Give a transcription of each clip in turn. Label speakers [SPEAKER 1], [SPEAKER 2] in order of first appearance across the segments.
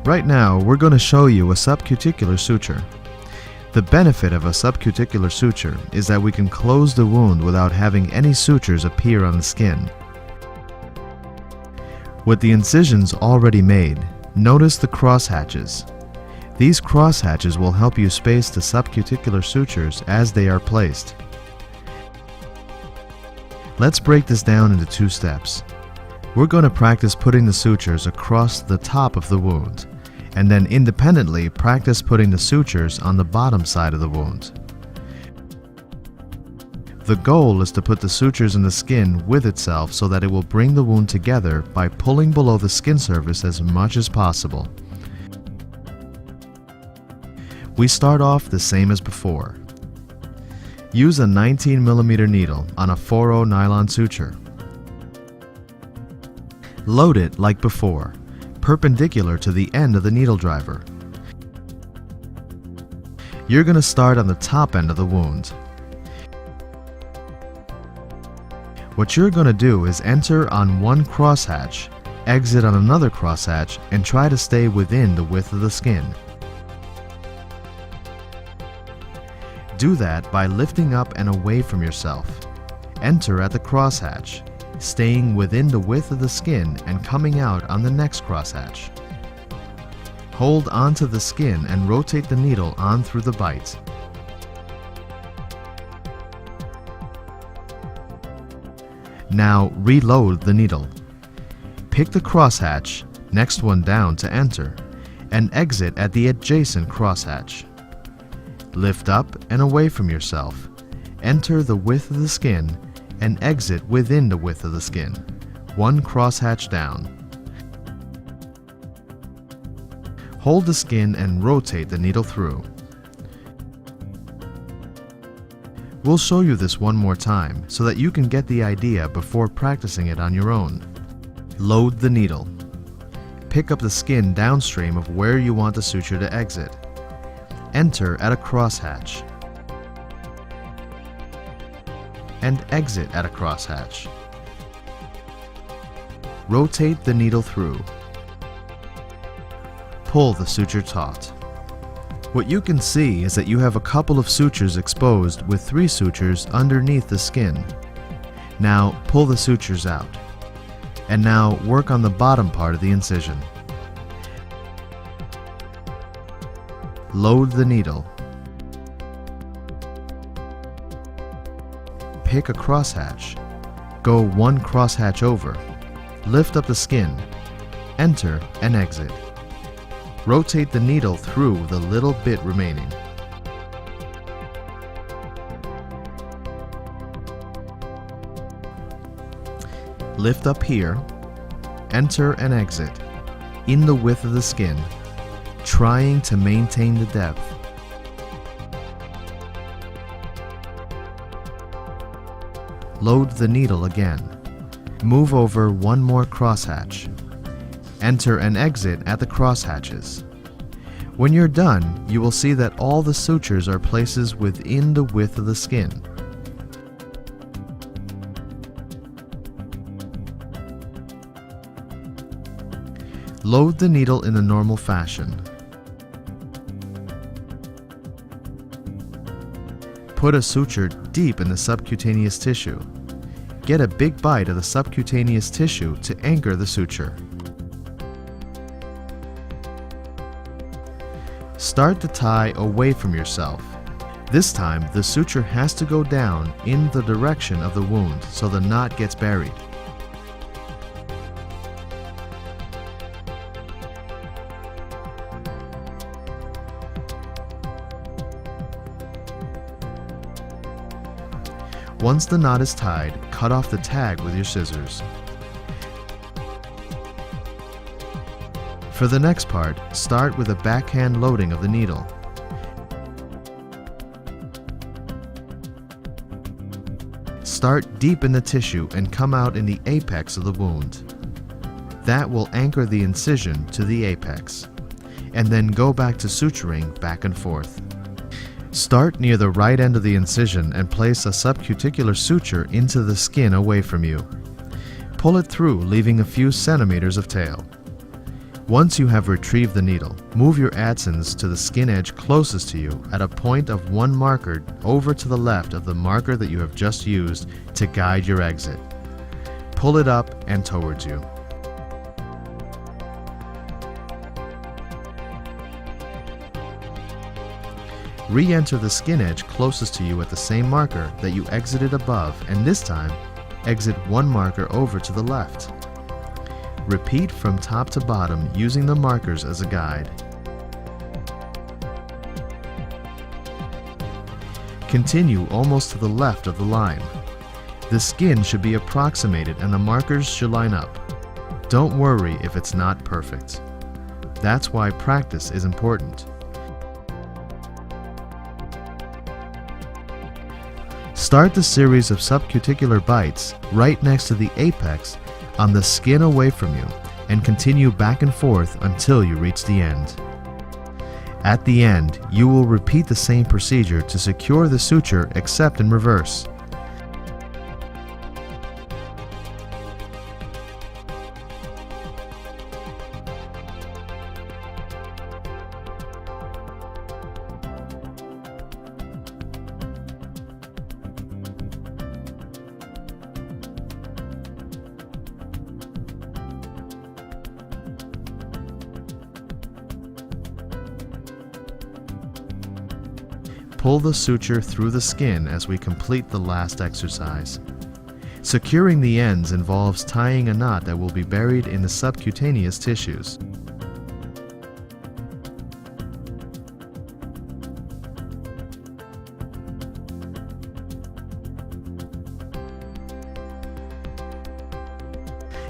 [SPEAKER 1] Right now, we're going to show you a subcuticular suture. The benefit of a subcuticular suture is that we can close the wound without having any sutures appear on the skin. With the incisions already made, notice the crosshatches. These crosshatches will help you space the subcuticular sutures as they are placed. Let's break this down into two steps. We're going to practice putting the sutures across the top of the wound, and then independently practice putting the sutures on the bottom side of the wound. The goal is to put the sutures in the skin with itself so that it will bring the wound together by pulling below the skin surface as much as possible. We start off the same as before. Use a 19mm needle on a 4/0 nylon suture. Load it like before, perpendicular to the end of the needle driver. You're going to start on the top end of the wound. What you're going to do is enter on one crosshatch, exit on another crosshatch, and try to stay within the width of the skin. Do that by lifting up and away from yourself. Enter at the crosshatch, staying within the width of the skin and coming out on the next crosshatch. Hold onto the skin and rotate the needle on through the bite. Now reload the needle. Pick the crosshatch, next one down to enter, and exit at the adjacent crosshatch. Lift up and away from yourself. Enter the width of the skin and exit within the width of the skin, one crosshatch down. Hold the skin and rotate the needle through. We'll show you this one more time so that you can get the idea before practicing it on your own. Load the needle. Pick up the skin downstream of where you want the suture to exit. Enter at a crosshatch and exit at a crosshatch. Rotate the needle through. Pull the suture taut. What you can see is that you have a couple of sutures exposed with 3 sutures underneath the skin. Now pull the sutures out. And now work on the bottom part of the incision. Load the needle. Pick a crosshatch. Go one crosshatch over. Lift up the skin. Enter and exit. Rotate the needle through the little bit remaining. Lift up here. Enter and exit in the width of the skin, trying to maintain the depth. Load the needle again. Move over one more crosshatch. Enter and exit at the crosshatches. When you're done, you will see that all the sutures are places within the width of the skin. Load the needle in the normal fashion. Put a suture deep in the subcutaneous tissue. Get a big bite of the subcutaneous tissue to anchor the suture. Start the tie away from yourself. This time, the suture has to go down in the direction of the wound so the knot gets buried. Once the knot is tied, cut off the tag with your scissors. For the next part, start with a backhand loading of the needle. Start deep in the tissue and come out in the apex of the wound. That will anchor the incision to the apex, and then go back to suturing back and forth. Start near the right end of the incision and place a subcuticular suture into the skin away from you. Pull it through, leaving a few centimeters of tail. Once you have retrieved the needle, move your adsense to the skin edge closest to you at a point of 1 marker over to the left of the marker that you have just used to guide your exit. Pull it up and towards you. Re-enter the skin edge closest to you at the same marker that you exited above, and this time, exit 1 marker over to the left. Repeat from top to bottom using the markers as a guide. Continue almost to the left of the line. The skin should be approximated and the markers should line up. Don't worry if it's not perfect. That's why practice is important. Start the series of subcuticular bites right next to the apex on the skin away from you and continue back and forth until you reach the end. At the end, you will repeat the same procedure to secure the suture except in reverse. Pull the suture through the skin as we complete the last exercise. Securing the ends involves tying a knot that will be buried in the subcutaneous tissues.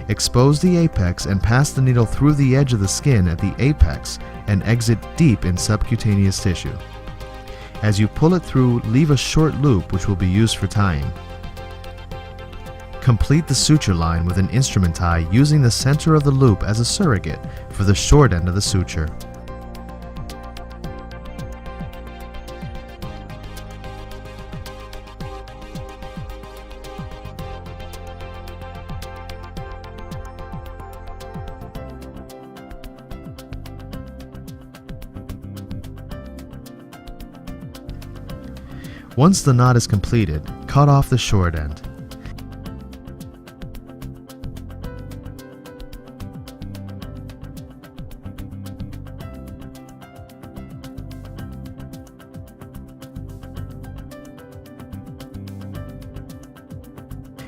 [SPEAKER 1] Expose the apex and pass the needle through the edge of the skin at the apex and exit deep in subcutaneous tissue. As you pull it through, leave a short loop which will be used for tying. Complete the suture line with an instrument tie using the center of the loop as a surrogate for the short end of the suture. Once the knot is completed, cut off the short end.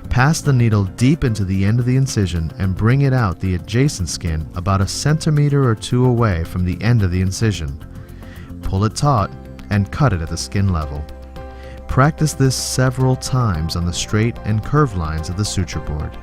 [SPEAKER 1] Pass the needle deep into the end of the incision and bring it out the adjacent skin about 1 centimeter or 2 away from the end of the incision. Pull it taut and cut it at the skin level. Practice this several times on the straight and curved lines of the suture board.